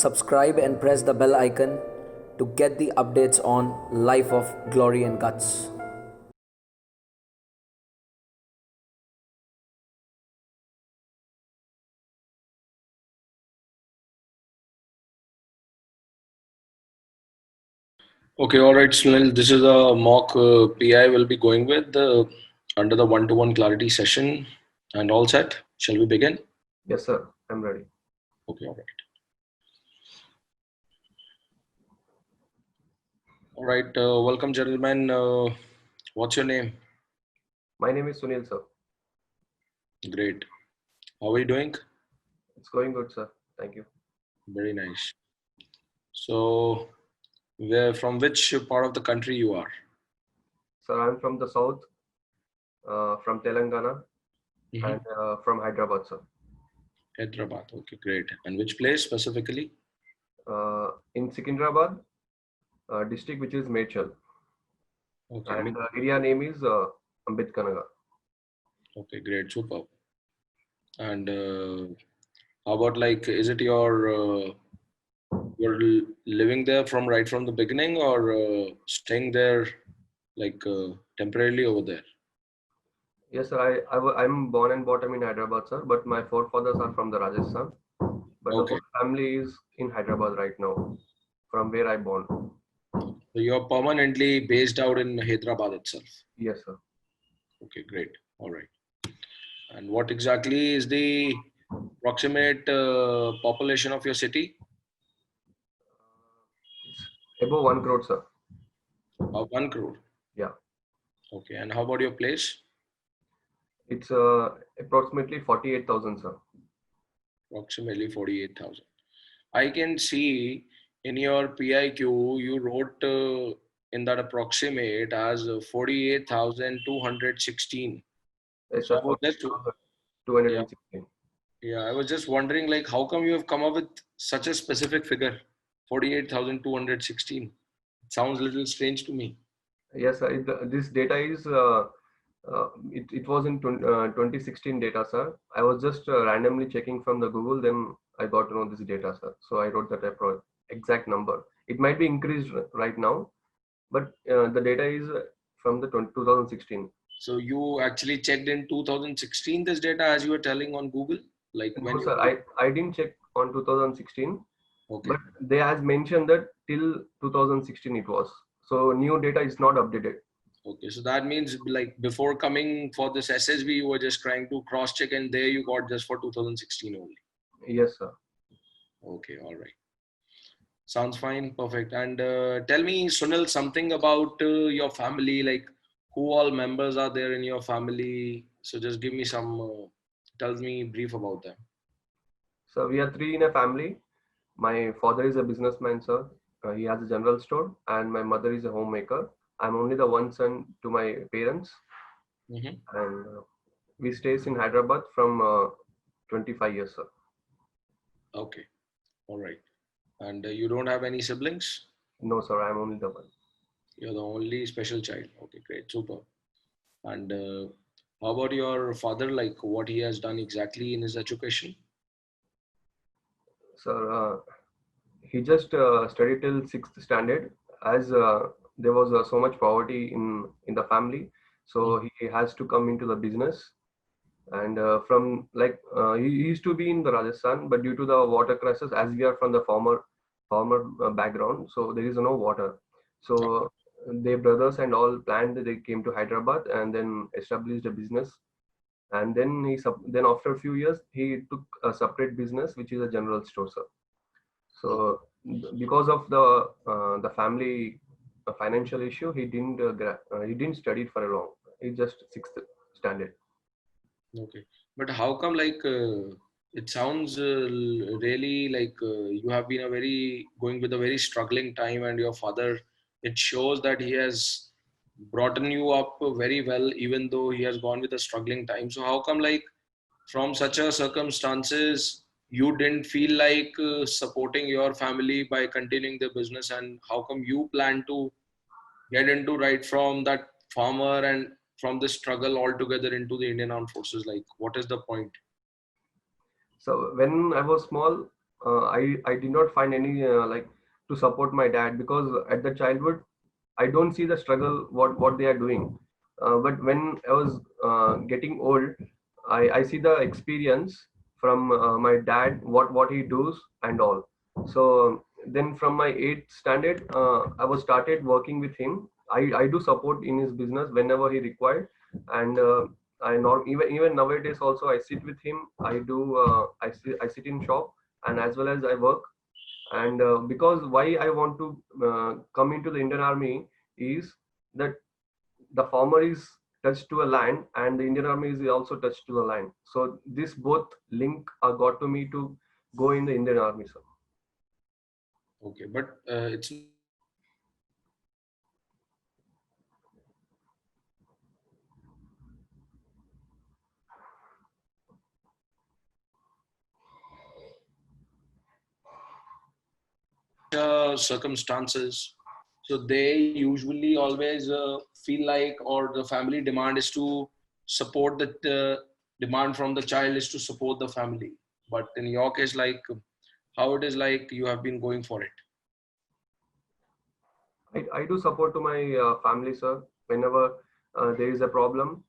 subscribe and press the bell icon to get the updates on Life of Glory and Guts. Okay, all right, Sunil. This is a mock PI we'll be going with under the one-to-one clarity session. And all set. Shall we begin? Yes, sir. I'm ready. Okay, all right. All right, welcome, gentlemen. What's your name? My name is Sunil, sir. Great. How are you doing? It's going good, sir. Thank you. Very nice. So, from which part of the country you are? Sir, I'm from the south, from Telangana, and from Hyderabad, sir. Hyderabad. Okay, great. And which place specifically? In Secunderabad district, which is Mechal. Okay. And area name is Ambedkar. Okay, great. Superb. And how about like, is it your you're living there from right from the beginning, or staying there like temporarily over there? Yes, sir. I'm born and brought up in Hyderabad, sir. But my forefathers are from the Rajasthan. But the Okay. whole family is in Hyderabad right now, from where I born. So you're permanently based out in Hyderabad itself. Yes, sir. Okay, great. All right. And what exactly is the approximate population of your city? It's above 1 crore, sir. 1 crore. Yeah. Okay. And how about your place? It's approximately 48,000, sir. Approximately 48,000. I can see in your PIQ you wrote in that approximate as 48,216. It's So a I was just 216. I was just wondering, like, how come you have come up with such a specific figure, 48,216? It sounds a little strange to me. Yes, sir. This data is it was in 2016 data, sir. I was just randomly checking from the Google, then I got to know this data, sir. So I wrote that exact number. It might be increased right now, but the data is from the 2016. So you actually checked in 2016 this data as you were telling on Google, like when No, you. sir. I didn't check on 2016, Okay. but they has mentioned that till 2016 it was. So new data is not updated. Okay, so that means like before coming for this SSB, you were just trying to cross check, and there you got just for 2016 only. Yes, sir. Okay, all right. Sounds fine, perfect. And tell me, Sunil, something about your family, like who all members are there in your family. So just give me some, tell me brief about them. So we are three in a family. My father is a businessman, sir. He has a general store, and my mother is a homemaker. I'm only the one son to my parents, Mm-hmm. and we stays in Hyderabad from 25 years, sir. Okay, all right. And you don't have any siblings? No, sir, I'm only the one. You're the only special child. Okay, great, super. And how about your father? Like what he has done exactly in his education? Sir, he just studied till sixth standard, as there was so much poverty in the family, so he has to come into the business. And from like he used to be in the Rajasthan, but due to the water crisis, as we are from the farmer background, so there is no water. So their brothers and all planned that they came to Hyderabad and then established a business. And then then after a few years he took a separate business, which is a general store, sir. So because of the family financial issue, he didn't study for a long. He just sixth standard. Okay, but how come like it sounds really like you have been a very going with a very struggling time, and your father, it shows that he has brought you up very well, even though he has gone with a struggling time. So how come like from such a circumstances you didn't feel like supporting your family by continuing the business, and how come you plan to get into right from that farmer and from this struggle altogether into the Indian Armed Forces? Like, what is the point? So when I was small, I did not find any like to support my dad, because at the childhood I don't see the struggle what they are doing. But when I was getting old, I see the experience from my dad, what he does and all. So then from my eighth standard, I was started working with him. I do support in his business whenever he required, and even nowadays also I sit with him. I sit in shop, and as well as I work. And because why I want to come into the Indian Army is that the farmer is touched to a land, and the Indian Army is also touched to the land. So this both link got to me to go in the Indian Army, sir. Okay, but it's circumstances. So they usually always feel like, or the family demand is to support the demand from the child is to support the family. But in your case, like how it is, like you have been going for it. I do support to my family, sir, whenever there is a problem.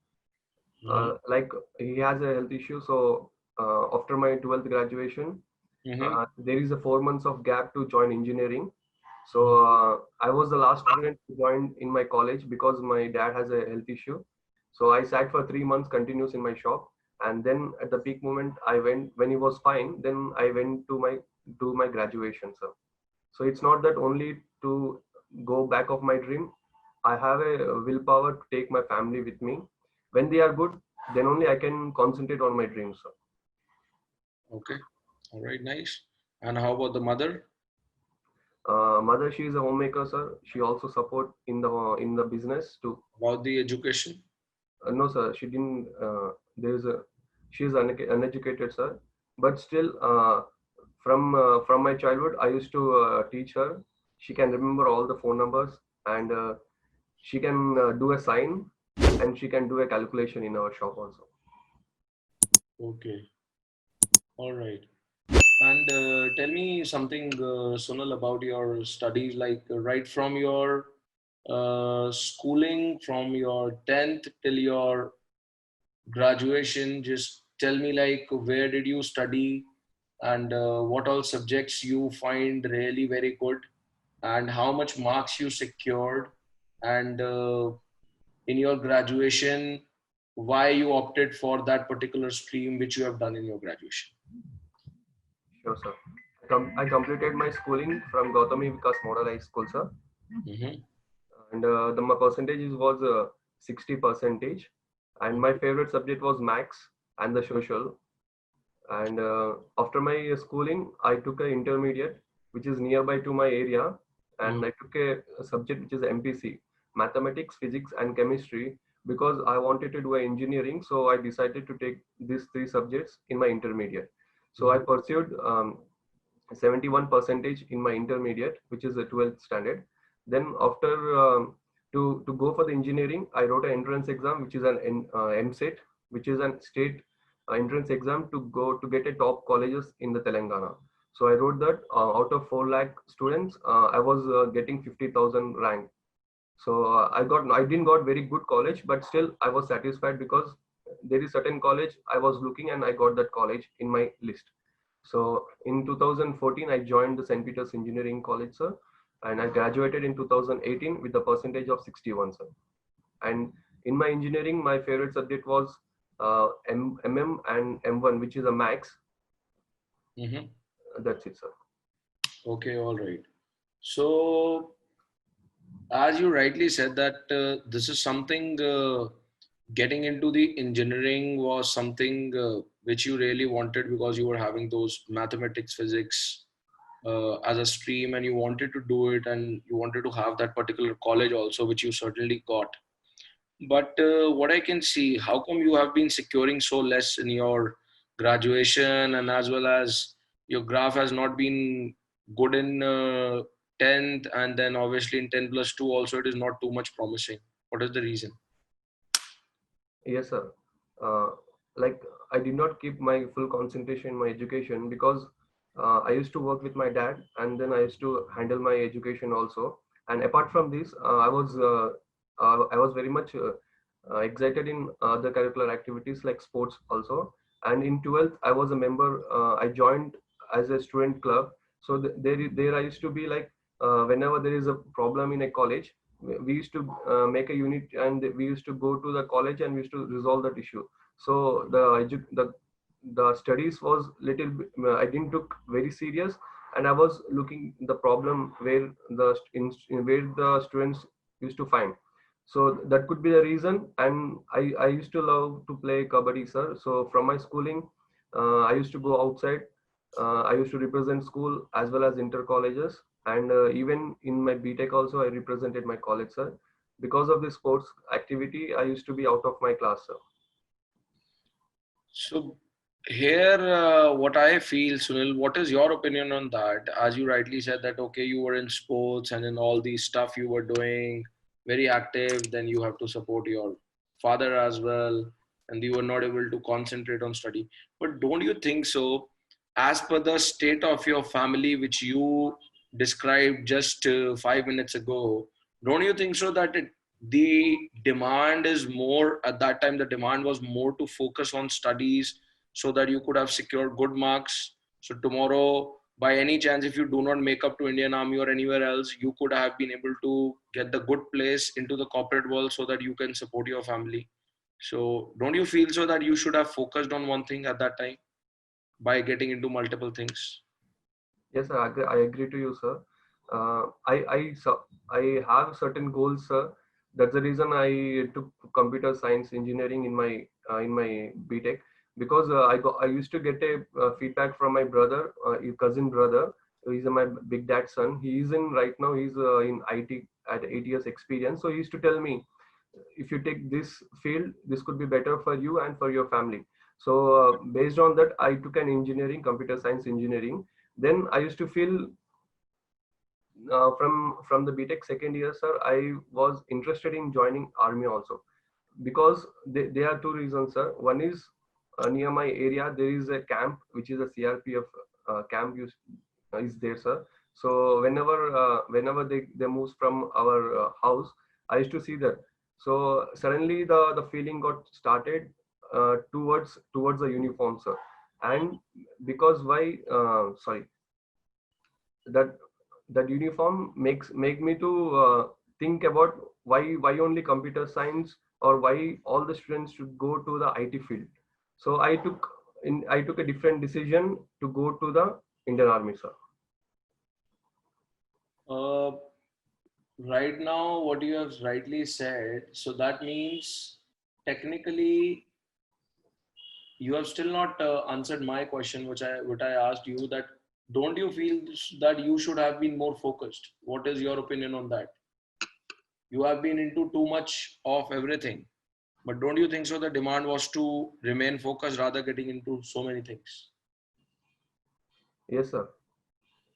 Mm-hmm. Like he has a health issue, so after my 12th graduation, Mm-hmm. there is a 4 months of gap to join engineering. So I was the last student to join in my college because my dad has a health issue. So I sat for 3 months continuous in my shop, and then at the peak moment, I went when he was fine. Then I went to my do my graduation, sir. So it's not that only to go back of my dream. I have a willpower to take my family with me. When they are good, then only I can concentrate on my dreams, sir. Okay. All right. Nice. And how about the mother? Mother, she is a homemaker, sir. She also support in the business too. About the education? No, sir, she didn't. There is a she is uneducated, sir. But still, from my childhood, I used to teach her. She can remember all the phone numbers, and she can do a sign, and she can do a calculation in our shop also. Okay. All right. And tell me something, Sonal, about your studies, like right from your schooling, from your 10th till your graduation. Just tell me, like, where did you study and what all subjects you find really very good, and how much marks you secured, and in your graduation, why you opted for that particular stream which you have done in your graduation. Sure, sir. I completed my schooling from Gautami Vikas Model High School, sir, Mm-hmm. and my percentage was 60 percentage, and my favorite subject was max and the social. And after my schooling, I took an intermediate, which is nearby to my area, and I took a subject which is MPC, mathematics, physics, and chemistry, because I wanted to do engineering. So I decided to take these three subjects in my intermediate. So I pursued 71 percentage in my intermediate, which is the 12th standard. Then after to go for the engineering, I wrote an entrance exam, which is an MSET, which is a state entrance exam to go to get a top colleges in the Telangana. So I wrote that out of 4 lakh students, I was getting 50,000 rank. So I didn't got very good college, but still I was satisfied because there is certain college I was looking, and I got that college in my list. So in 2014, I joined the St. Peter's Engineering College, sir, and I graduated in 2018 with a percentage of 61, sir. And in my engineering, my favorite subject was MM and M1, which is a max. Mm-hmm. That's it, sir. Okay, all right. So, as you rightly said, that this is something getting into the engineering was something which you really wanted because you were having those mathematics, physics as a stream, and you wanted to do it, and you wanted to have that particular college also, which you certainly got. But what I can see, how come you have been securing so less in your graduation, and as well as your graph has not been good in 10th, and then obviously in 10 plus 2 also it is not too much promising. What is the reason? Yes, sir. Uh, like I did not keep my full concentration in my education because I used to work with my dad, and then I used to handle my education also. And apart from this, I was very much excited in other curricular activities like sports also. And in 12th, I was a member. I joined as a student club. So there I used to be like, whenever there is a problem in a college, we used to make a unit, and we used to go to the college and we used to resolve that issue. So the studies was little I didn't took very serious, and I was looking the problem where where the students used to find. So that could be the reason. And I used to love to play kabaddi, sir. So from my schooling, I used to go outside. I used to represent school as well as inter colleges, and even in my btech also I represented my college, sir. Because of this sports activity, I used to be out of my class, sir. So here, what I feel, Sunil, what is your opinion on that? As you rightly said that, okay, you were in sports and in all these stuff you were doing, very active, then you have to support your father as well, and you were not able to concentrate on study. But don't you think so, as per the state of your family, which you described just 5 minutes ago, don't you think so that the demand is more at that time, the demand was more to focus on studies so that you could have secured good marks, so tomorrow by any chance if you do not make up to Indian Army or anywhere else, you could have been able to get the good place into the corporate world so that you can support your family. So don't you feel so that you should have focused on one thing at that time by getting into multiple things? Yes, sir, I agree to you, sir. I have certain goals, sir. That's the reason I took computer science engineering in my BTech, because I used to get a feedback from my brother, your cousin brother. He's my big dad's son. He's in right now. He's in IT at 8 years experience. So he used to tell me, if you take this field, this could be better for you and for your family. So based on that, I took an engineering, computer science engineering. Then I used to feel, from the BTech second year, sir, I was interested in joining army also, because there are two reasons, sir. One is, near my area there is a camp which is a CRPF camp is there, sir. So whenever they move from our house, I used to see that. So suddenly the feeling got started towards the uniform, sir. And because why sorry that that uniform make me to think about why only computer science, or why all the students should go to the IT field. So I took a different decision to go to the Indian Army, sir. uh, right now what you have rightly said, so that means technically you have still not answered my question, which I asked you, that don't you feel that you should have been more focused? What is your opinion on that? You have been into too much of everything, but don't you think so the demand was to remain focused rather getting into so many things? Yes, sir.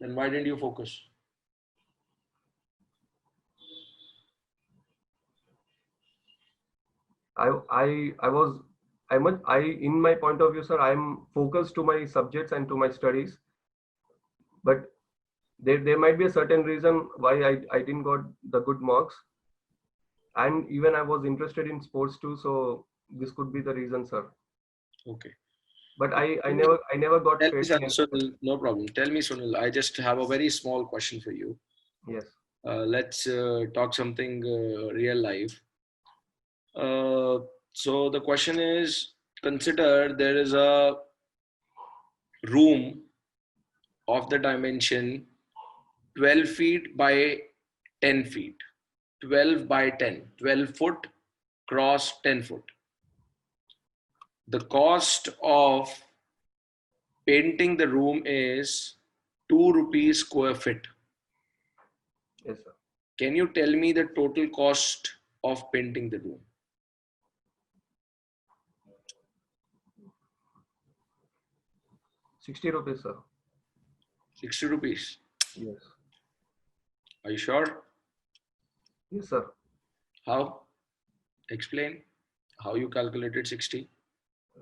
Then why didn't you focus? I was I in my point of view, sir, I'm focused to my subjects and to my studies. But there might be a certain reason why I didn't got the good marks. And even I was interested in sports too, so this could be the reason, sir. Okay. But I never got Tell me, failed in any sport. Sunil, no problem. Tell me, Sunil, I just have a very small question for you. Yes. Let's talk something real life. Uh, so the question is, consider there is a room of the dimension 12 feet by 10 feet, 12 by 10, 12 foot cross 10 foot. The cost of painting the room is 2 rupees square feet. Yes, sir. Can you tell me the total cost of painting the room? 60 rupees, sir. 60 rupees. Yes. Are you sure? Yes, sir. How? Explain how you calculated 60.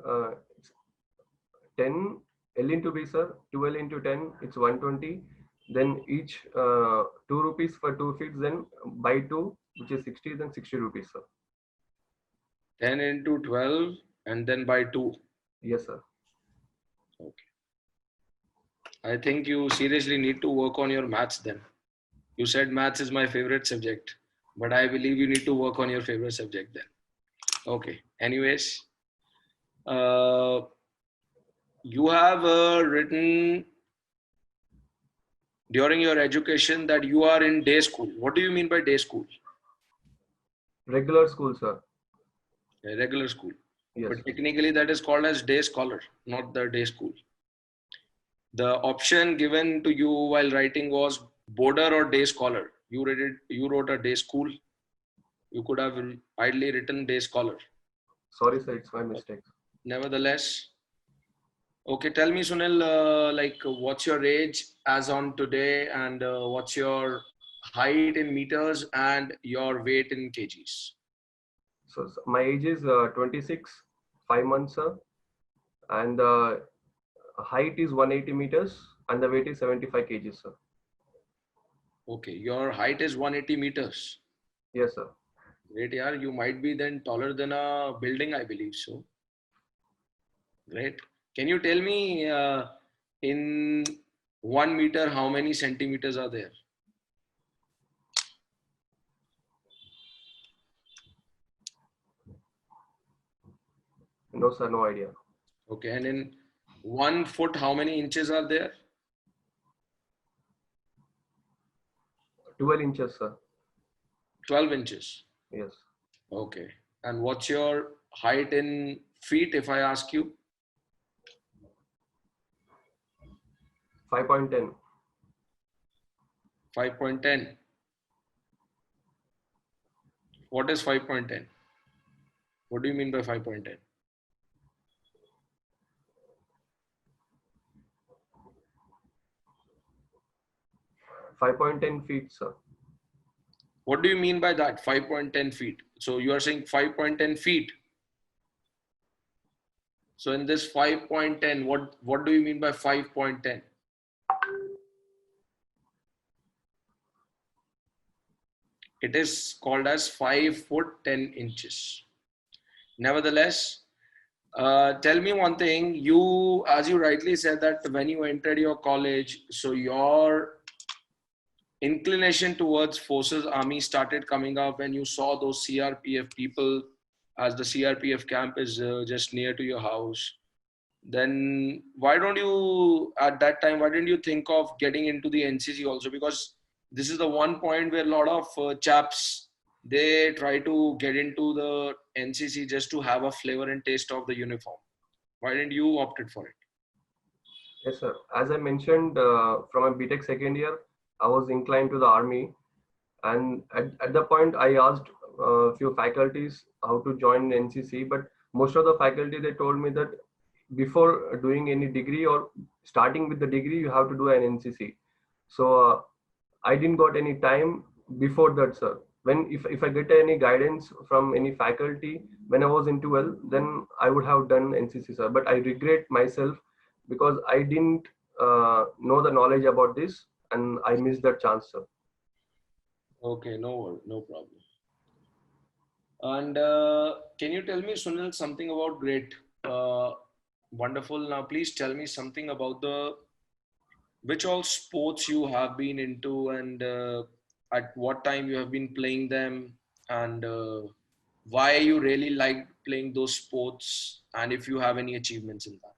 Uh, 10 L into B, sir, 12 into 10, it's 120. Then each 2 rupees for 2 feet, then by 2, which is 60, then 60 rupees, sir. 10 into 12 and then by 2. Yes, sir. Okay. I think you seriously need to work on your maths then. You said maths is my favorite subject, but I believe you need to work on your favorite subject then. Okay. Anyways, uh, you have written during your education that you are in day school. What do you mean by day school? Regular school, sir. A regular school. Yes. But technically that is called as day scholar, not the day school. The option given to you while writing was border or day scholar. You wrote a day school. You could have idly written day scholar. Sorry, sir, it's my mistake. Nevertheless, okay, tell me, Sunil, like what's your age as on today, and what's your height in meters and your weight in kgs? So my age is 26, 5 months, sir. And height is 180 meters and the weight is 75 kgs, sir. Okay, your height is 180 meters. Yes, sir. Great, yeah. You might be then taller than a building, I believe so. Great. Can you tell me in 1 meter how many centimeters are there? No, sir, no idea. Okay, and in 1 foot how many inches are there? 12 inches, sir. 12 inches. Yes. Okay. And what's your height in feet if I ask you? 5.10. 5.10. What is 5.10? What do you mean by 5.10? feet, sir. What do you mean by that? 5.10 feet. So you are saying 5.10 feet. So in this 5.10, what do you mean by 5.10? It is called as 5 foot 10 inches. Nevertheless, tell me one thing. You, as you rightly said, that when you entered your college, so your inclination towards forces army started coming up when you saw those CRPF people, as the CRPF camp is just near to your house. Then why don't you, at that time, why didn't you think of getting into the NCC also? Because this is the one point where a lot of chaps, they try to get into the NCC just to have a flavor and taste of the uniform. Why didn't you opted for it? Yes, sir. As I mentioned, from a BTech second year, I was inclined to the army. And at the point, I asked a few faculties how to join NCC, but most of the faculty, they told me that before doing any degree or starting with the degree, you have to do an NCC. So I didn't got any time before that, sir. When if I get any guidance from any faculty when I was in 12, then I would have done NCC, sir. But I regret myself because I didn't know the knowledge about this and I missed that chance, sir. Okay, no problem. And can you tell me, Sunil, something about great? Wonderful. Now, please tell me something about which all sports you have been into, and at what time you have been playing them, and why you really like playing those sports, and if you have any achievements in that.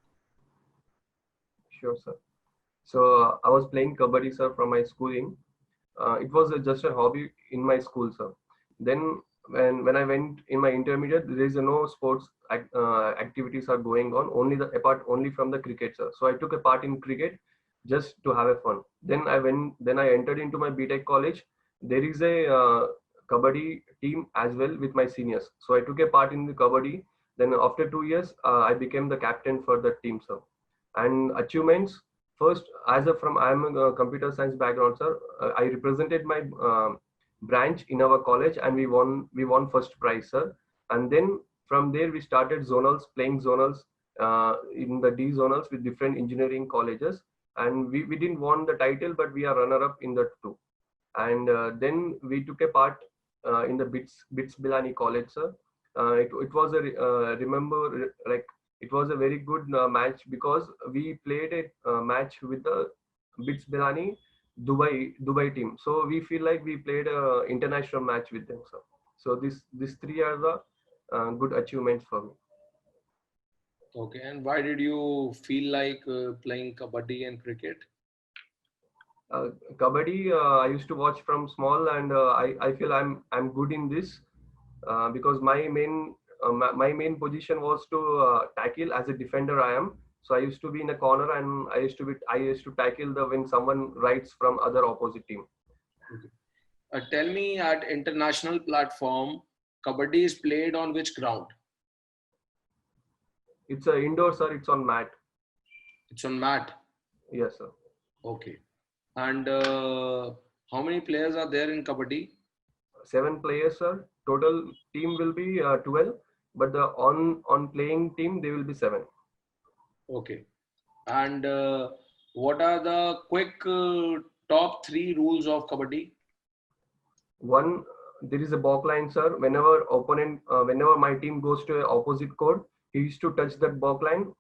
Sure, sir. So I was playing kabaddi, sir, from my schooling. It was just a hobby in my school, sir. Then when I went in my intermediate, there is no sports activities are going on, only from the cricket, sir. So I took a part in cricket just to have a fun. Then I entered into my BTech college. There is a kabaddi team as well with my seniors. So I took a part in the kabaddi. Then after 2 years, I became the captain for the team, sir. And achievements, first, I am a computer science background, sir. I represented my branch in our college, and we won first prize, sir. And then from there we started zonals, playing zonals in the D zonals with different engineering colleges, and we didn't won the title, but we are runner up in that too. And then we took a part in the BITS Bilani College, sir. It was a remember like it was a very good match because we played a match with the BITS Bilani Dubai team. So we feel like we played a international match with them, sir. So these three are the good achievements for me. Okay, and why did you feel like playing kabaddi and cricket? Uh, Kabaddi, I used to watch from small, and I feel I'm good in this because my main position was to tackle as a defender. I am, so I used to be in a corner, and I used to tackle the when someone rides from other opposite team. Okay. Tell me, at international platform, kabaddi is played on which ground? It's a indoor, sir. It's on mat. It's on mat. Yes, sir. Okay. And how many players are there in kabaddi? 7 players, sir. Total team will be 12, but the on playing team they will be 7. Okay. And what are the quick top three rules of kabaddi? One, there is a balk line, sir. Whenever my team goes to a opposite court, he used to touch that balk line.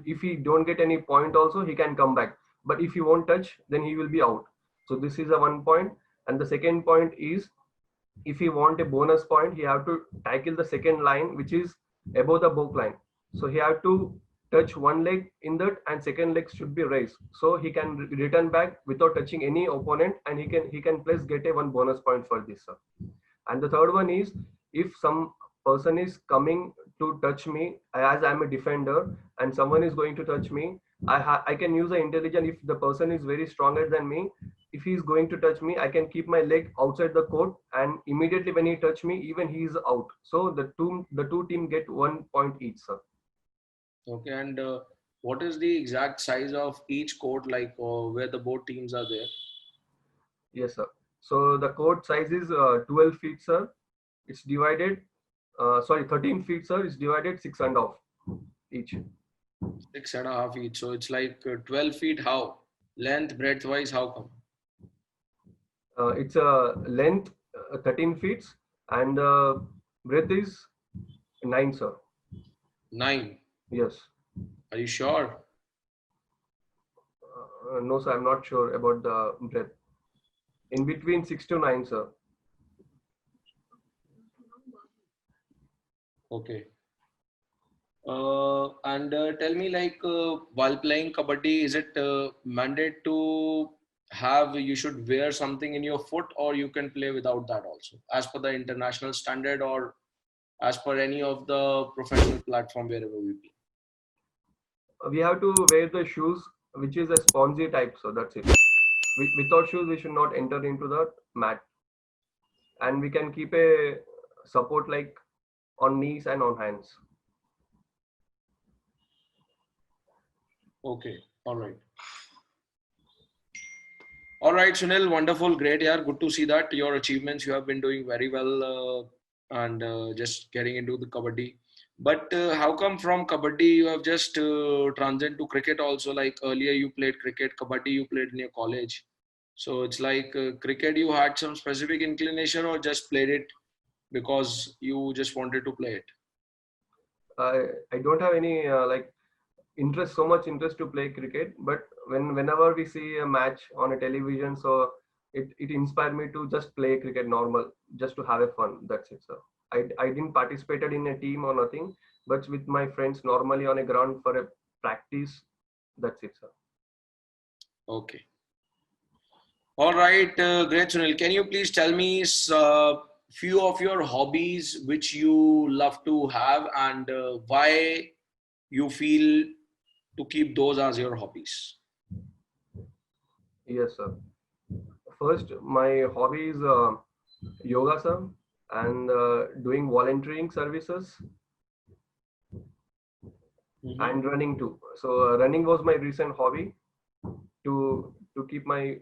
If he don't get any point, also he can come back. But if he won't touch, then he will be out. So this is a 1 point. And the second point is, if he want a bonus point, he have to tackle the second line, which is above the balk line. So he have to touch one leg in that, and second leg should be raised, so he can return back without touching any opponent, and he can plus get a one bonus point for this, sir. And the third one is, if some person is coming to touch me as I'm a defender and someone is going to touch me, I can use the intelligence. If the person is very stronger than me, if he is going to touch me, I can keep my leg outside the court, and immediately when he touch me, even he is out. So the two team get 1 point each, sir. Okay. And what is the exact size of each court, like where the both teams are there? Yes, sir. So the court size is 12 feet, sir. It's divided, 13 feet, sir. It's divided 6.5 each. 6.5 each. So it's like 12 feet. How? Length, breadth wise, how come? It's a length 13 feet, and breadth is 9, sir. 9. Yes. Are you sure? No, sir. I'm not sure about the breadth. In between 6 to 9, sir. Okay. And tell me, like, while playing kabaddi, is it mandate to have, you should wear something in your foot, or you can play without that also, as per the international standard, or as per any of the professional platform wherever we play? We have to wear the shoes, which is a spongy type, so that's it. Without shoes, we should not enter into the mat, and we can keep a support like on knees and on hands. Okay. All right. All right, Sunil, wonderful, great, yeah. Good to see that your achievements, you have been doing very well, and just getting into the kabaddi. But how come from kabaddi you have just transitioned to cricket also? Like earlier you played cricket, kabaddi you played in your college. So it's like cricket, you had some specific inclination, or just played it because you just wanted to play it? I don't have any so much interest to play cricket, but whenever we see a match on a television, so it inspired me to just play cricket normal, just to have a fun. That's it, sir. I didn't participated in a team or nothing, but with my friends normally on a ground for a practice. That's it, sir. Okay. All right, great, Sunil. Can you please tell me few of your hobbies which you love to have, and why you feel to keep those as your hobbies? Yes, sir. First, my hobby is yoga, sir, and doing volunteering services and running too. So running was my recent hobby to keep my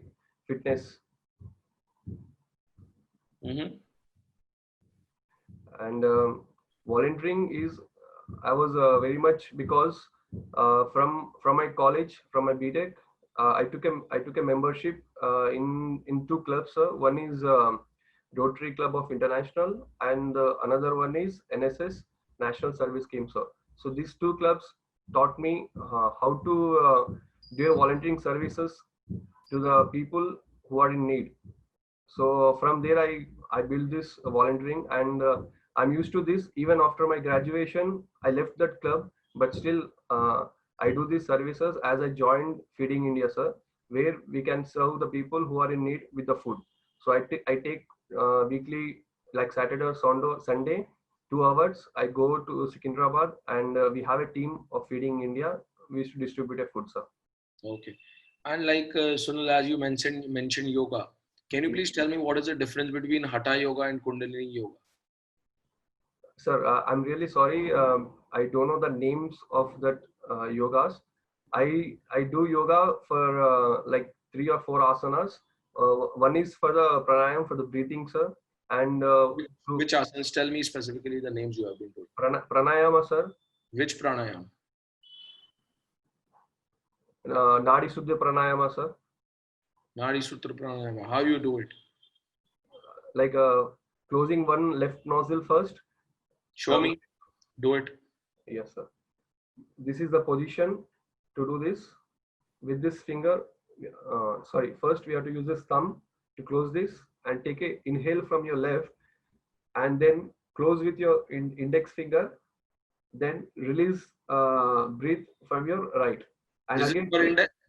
fitness. Mm-hmm. And volunteering is I was very much because from my college, from my BTech, I took a membership in two clubs, sir. One is Rotary Club of International, and another one is NSS, National Service Scheme, sir. So these two clubs taught me how to do volunteering services to the people who are in need. So from there, I built this volunteering, and I'm used to this. Even after my graduation, I left that club, but still I do these services as I joined Feeding India, sir, where we can serve the people who are in need with the food. So I take weekly, like Saturday or Sunday, 2 hours. I go to Secunderabad, and we have a team of Feeding India. We used to distribute a food, sir. Okay. And like Sunil, as you mentioned yoga. Can you please tell me what is the difference between Hatha yoga and Kundalini yoga? Sir, I'm really sorry. I don't know the names of that yogas. I do yoga for like 3 or 4 asanas. One is for the pranayam, for the breathing, sir, and Which asanas? Tell me specifically the names you have been told. pranayama, sir. Which pranayam? Nadi Suddha pranayama, sir. Nadi Sutra pranayama. How you do it? Like closing one left nostril first. Show me. Do it. Yes, sir. This is the position to do this with this finger. Sorry, first we have to use this thumb to close this and take a inhale from your left, and then close with your index finger, then release, breathe from your right. And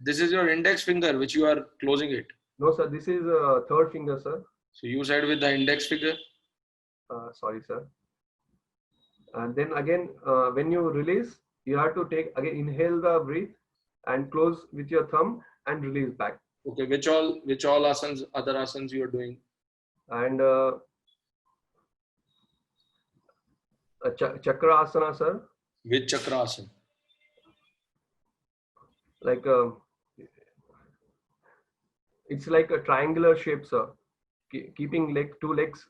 This is your index finger which you are closing it. No, sir, this is third finger, sir. So you said with the index finger? Sorry, sir. And then again, when you release, you have to take again, inhale the breath and close with your thumb and release back. Okay, which all asanas, other asanas you are doing? And chakra asana, sir. Which chakra asana? Like it's like a triangular shape, sir. Keeping two legs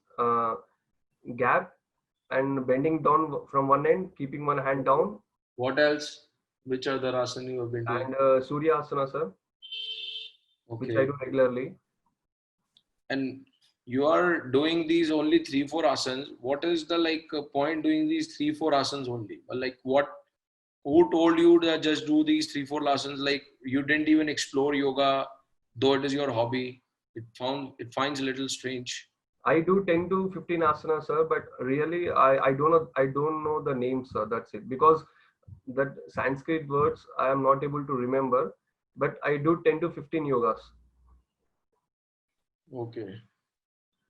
gap and bending down from one end, keeping one hand down. What else? Which other asana you have been doing? And Surya asana, sir. Okay. Which I do regularly. And you are doing these only 3-4 asanas. What is the point doing these 3-4 asanas only? Like what? Who told you to just do these 3-4 asanas? Like you didn't even explore yoga, though it is your hobby. It finds a little strange. I do 10 to 15 asanas, sir, but really I don't know the names, sir. That's it. Because that Sanskrit words I am not able to remember, but I do 10 to 15 yogas. Okay.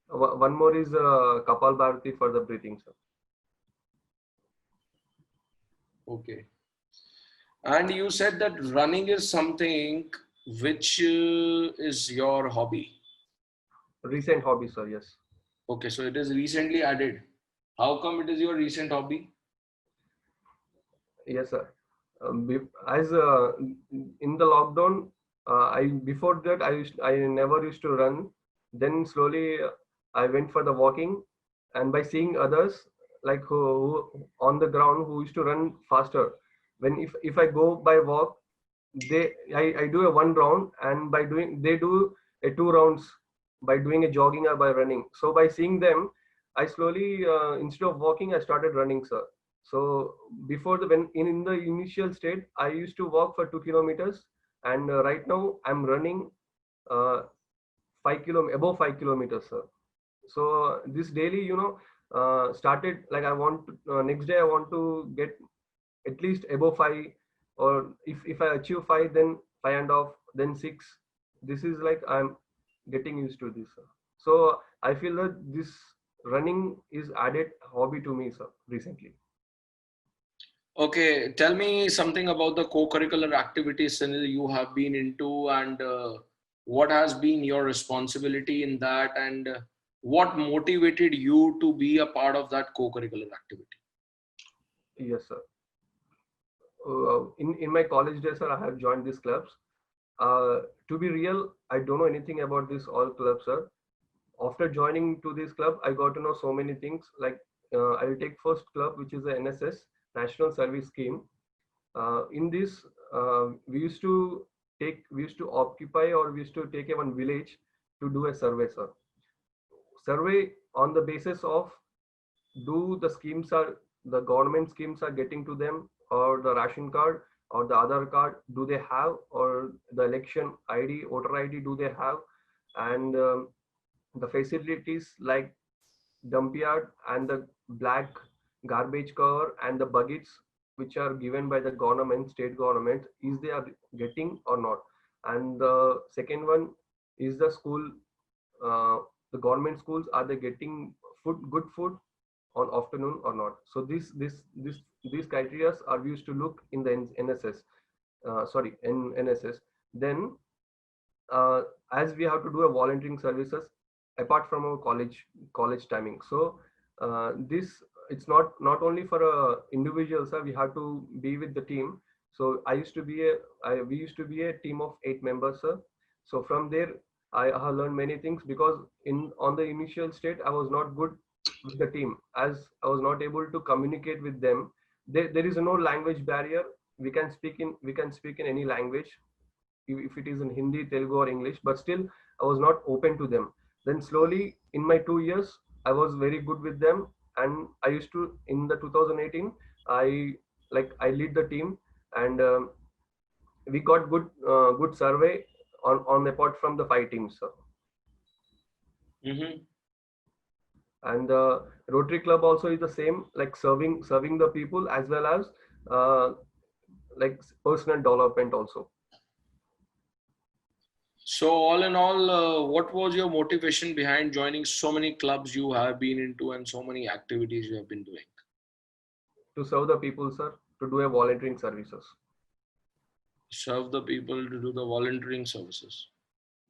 One more is Kapalbharati for the breathing, sir. Okay. And you said that running is something which is your hobby. Recent hobby, sir. Yes. Okay, so it is recently added. How come it is your recent hobby? Yes, sir. As in the lockdown, before that I never used to run. Then slowly I went for the walking, and by seeing others like who on the ground who used to run faster. When if I go by walk, I do a 1 round, and by doing they do a 2 rounds by doing a jogging or by running. So by seeing them, I slowly instead of walking, I started running, sir. So before when in the initial state, I used to walk for 2 kilometers, and right now I'm running above 5 kilometers, sir. So this daily, started like I want to, next day I want to get at least above 5, or if I achieve 5, then 5.5, then 6. This is like I'm getting used to this, sir. So I feel that this running is added hobby to me, sir, recently. Okay, tell me something about the co-curricular activities you have been into, and what has been your responsibility in that, and what motivated you to be a part of that co-curricular activity? Yes, sir. In my college days, sir, I have joined these clubs. To be real, I don't know anything about this all clubs, sir. After joining to this club, I got to know so many things. Like I will take first club, which is the NSS, national service scheme. In this, we used to occupy, or we used to take a one village to do a survey, sir. Survey on the basis of, do the government schemes are getting to them, or the ration card or the Aadhaar card do they have, or the election ID, voter ID do they have, and the facilities like dump yard and the black garbage cover and the buckets which are given by the government, state government, is they are getting or not. And the second one is the school, uh, the government schools, are they getting good food on afternoon or not. So these criteria are used to look in the NSS, in NSS. Then as we have to do a volunteering services apart from our college timing. So this, it's not only for individuals, we have to be with the team. So we used to be a team of 8 members, sir. So from there I have learned many things, because on the initial state I was not good with the team, as I was not able to communicate with them. There is no language barrier. We can speak in any language, if it is in Hindi, Telugu, or English, but still I was not open to them. Then slowly in my 2 years, I was very good with them, and I used to, in the 2018, I lead the team, and we got good survey on apart from the 5 teams. Mm-hmm. And Rotary Club also is the same, like serving the people, as well as uh, like personal development also. So all in all, what was your motivation behind joining so many clubs you have been into and so many activities you have been doing? To serve the people, sir, to do a volunteering services. Serve the people, to do the volunteering services.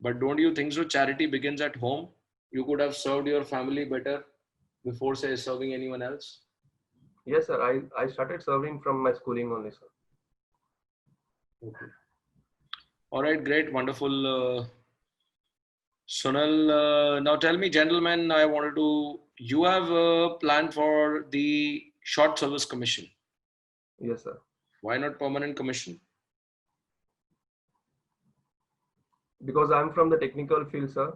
But don't you think so? Charity begins at home. You could have served your family better before, say, serving anyone else. Yes, sir. I started serving from my schooling only, sir. Okay. All right, great, wonderful. Sunil, now tell me, gentlemen, you have a plan for the short service commission. Yes, sir. Why not permanent commission? Because I'm from the technical field, sir.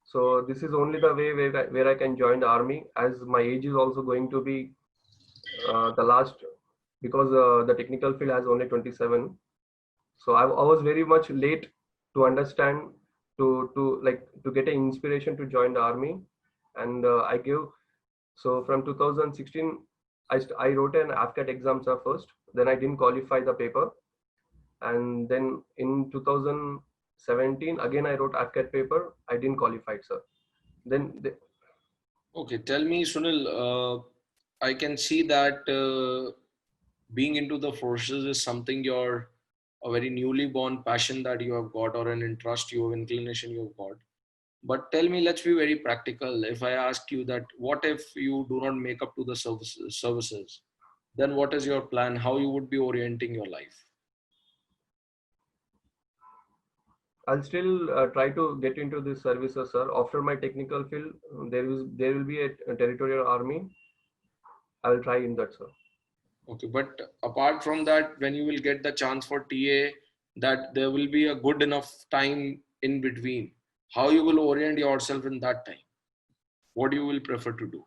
So this is only the way where I can join the army, as my age is also going to be the last, because the technical field has only 27. So I was very much late to understand, to get an inspiration to join the army. And so from 2016, I wrote an AFCAT exam, sir, first. Then I didn't qualify the paper. And then in 2017, again I wrote AFCAT paper. I didn't qualify, sir. Okay, tell me, Sunil, I can see that being into the forces is something a very newly born passion that you have got, or an interest you have, inclination you have got. But tell me, let's be very practical. If I ask you that, what if you do not make up to the services, then what is your plan? How you would be orienting your life? I'll still try to get into this services, sir. After my technical field, there will be a territorial army. I will try in that, sir. Okay, but apart from that, when you will get the chance for TA, that there will be a good enough time in between. How you will orient yourself in that time? What you will prefer to do?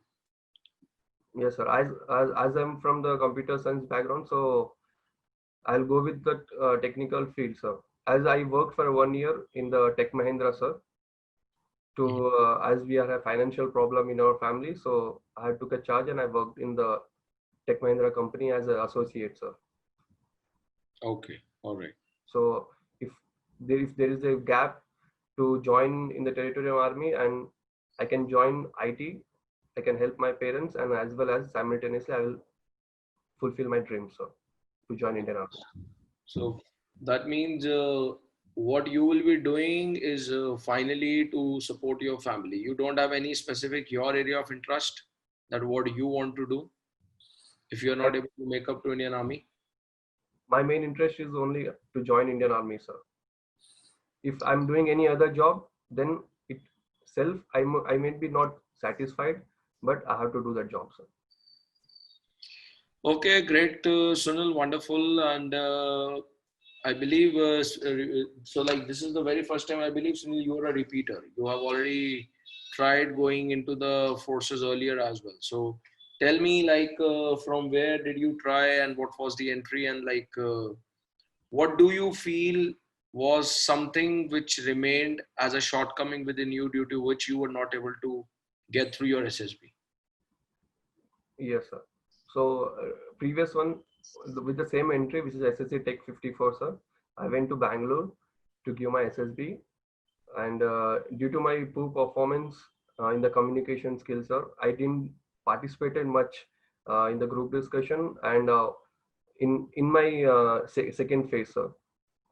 Yes, sir. As I'm from the computer science background, so I'll go with that technical field, sir. As I worked for 1 year in the Tech Mahindra, sir, as we had a financial problem in our family, so I took a charge and I worked in the Tech Mahindra company as an associate, sir. Okay, all right. So if there is a gap to join in the territorial army, and I can join IT, I can help my parents, and as well as simultaneously I will fulfill my dreams, sir, to join Indian Army. So that means what you will be doing is finally to support your family. You don't have any specific your area of interest, that what you want to do if you are not able to make up to Indian Army. My main interest is only to join Indian Army, sir. If I'm doing any other job, then I may be not satisfied, but I have to do that job, sir. Okay, great, Sunil, wonderful. And I believe, so like this is the very first time I believe, Sunil, you are a repeater. You have already tried going into the forces earlier as well. So tell me, like, from where did you try and what was the entry, and like, what do you feel was something which remained as a shortcoming within you due to which you were not able to get through your SSB? Yes, sir. So previous one with the same entry, which is SSC Tech 54, sir. I went to Bangalore to give my SSB, and due to my poor performance in the communication skills, sir, I didn't participated much in the group discussion and in my second phase, sir.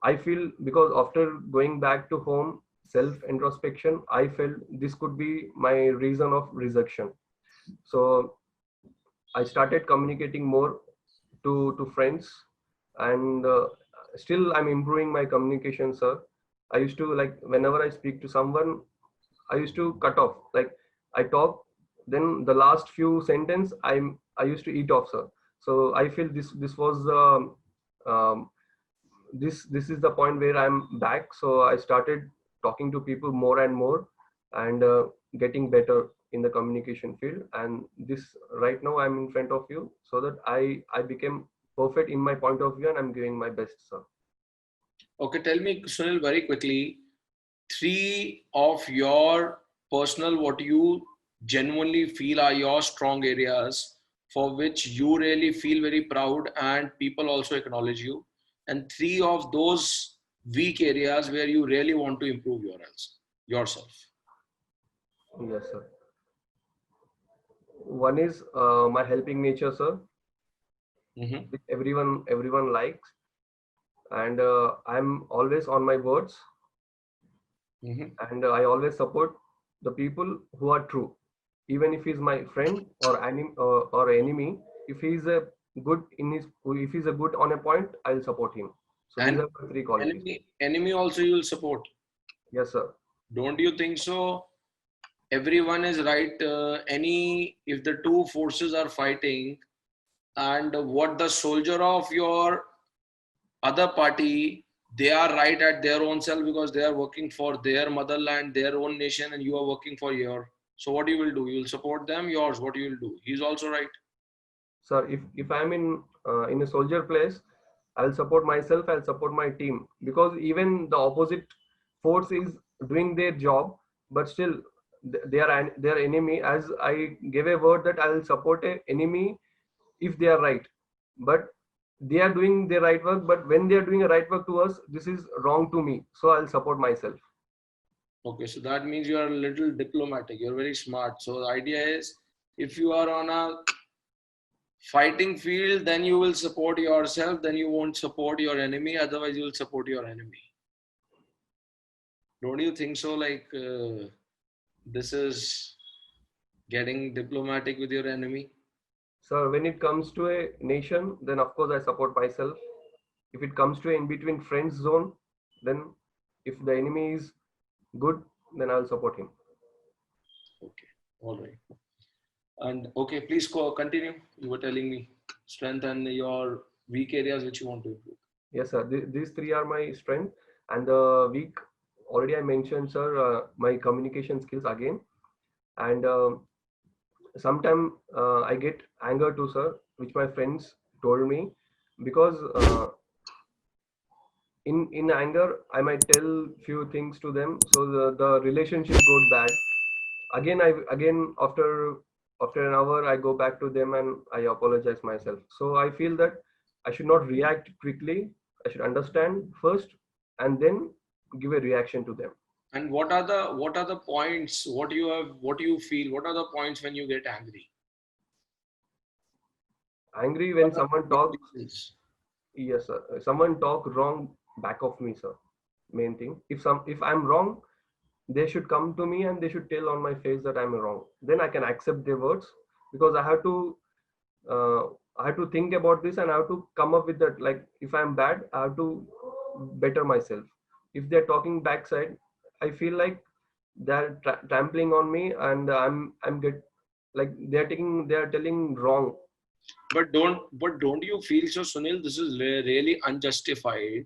I feel because after going back to home, self introspection, I felt this could be my reason of rejection. So I started communicating more to friends, and still I'm improving my communication, sir. I used to like whenever I speak to someone, I used to cut off. Like I talk, then the last few sentence I used to eat off, sir. So I feel this was um, this is the point where I'm back. So I started talking to people more and more, and getting better in the communication field. And this right now I'm in front of you, so that I became perfect in my point of view, and I'm giving my best, sir. Okay, tell me, Sunil, very quickly, three of your personal, what you genuinely feel are your strong areas for which you really feel very proud and people also acknowledge you, and three of those weak areas where you really want to improve yourself. Yes, sir. One is my helping nature, sir, Mm-hmm. which everyone likes, and I'm always on my words, Mm-hmm. and I always support the people who are true, even if he's my friend or enemy. If he's a good in his if he's a good on a point, I'll support him. So these And are the three qualities. enemy also you will support. Yes, sir. Don't you think so? Everyone is right. Any if the two forces are fighting, and what the soldier of your other party, they are right at their own self because they are working for their motherland, their own nation, and you are working for your. So what you will do? You will support them. Yours. What you will do? He's also right. Sir, if I'm in a soldier place, I'll support myself, I'll support my team, because even the opposite force is doing their job, but still they are enemy. As I gave a word that I'll support a enemy if they are right, but they are doing their right work, but when they are doing a right work to us, this is wrong to me, so I'll support myself. Okay, so that means you are a little diplomatic. You're very smart. So the idea is, if you are on a fighting field, then you will support yourself. Then you won't support your enemy. Otherwise, you will support your enemy. Don't you think so? Like this is getting diplomatic with your enemy. So when it comes to a nation, then of course I support myself. If it comes to a in between friends zone, then if the enemy is good, then I'll support him. Okay, all right. And okay, please continue. You were telling me strength and your weak areas which you want to improve. Yes, sir. These three are my strength, and the weak already I mentioned, sir. My communication skills again, and sometimes I get anger too, sir, which my friends told me, because in anger I might tell few things to them, so the relationship got bad. Again after an hour I go back to them and I apologize myself. So I feel that I should not react quickly. I should understand first, and then give a reaction to them. And what are the points? What you have? What do you feel? What are the points when you get angry? Angry when What are someone the talks. reasons? Yes, sir. Someone talk wrong back of me, sir. Main thing, if I'm wrong, they should come to me and they should tell on my face that I'm wrong. Then I can accept their words, because uh, I have to think about this, and I have to come up with that. Like if I'm bad, I have to better myself. If they're talking backside, I feel like they're trampling on me, and I'm get like they're telling wrong. But don't you feel so, Sunil? This is really unjustified,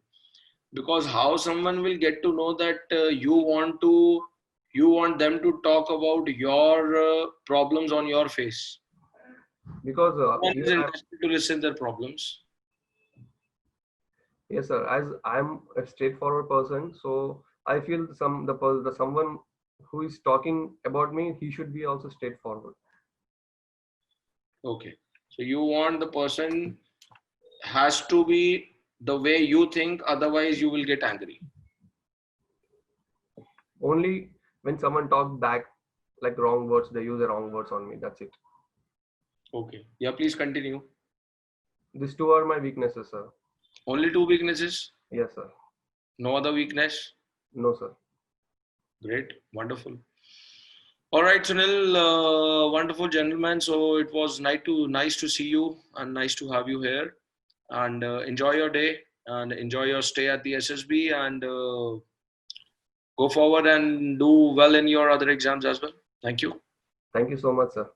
because how someone will get to know that you want them to talk about your problems on your face? Because One is here interested to listen their problems. yes, sir. As I'm a straightforward person, so I feel the someone who is talking about me, he should be also straightforward. Okay. So you want the person has to be the way you think, otherwise you will get angry. Only when someone talks back like wrong words, they use the wrong words on me. That's it. Okay. Yeah, please continue. These two are my weaknesses, sir. Only two weaknesses? Yes, sir. No other weakness? No, sir. Great. Wonderful. All right, Sunil, wonderful gentleman. So it was nice to see you and nice to have you here. And enjoy your day and enjoy your stay at the SSB, and go forward and do well in your other exams as well. Thank you. Thank you so much, sir.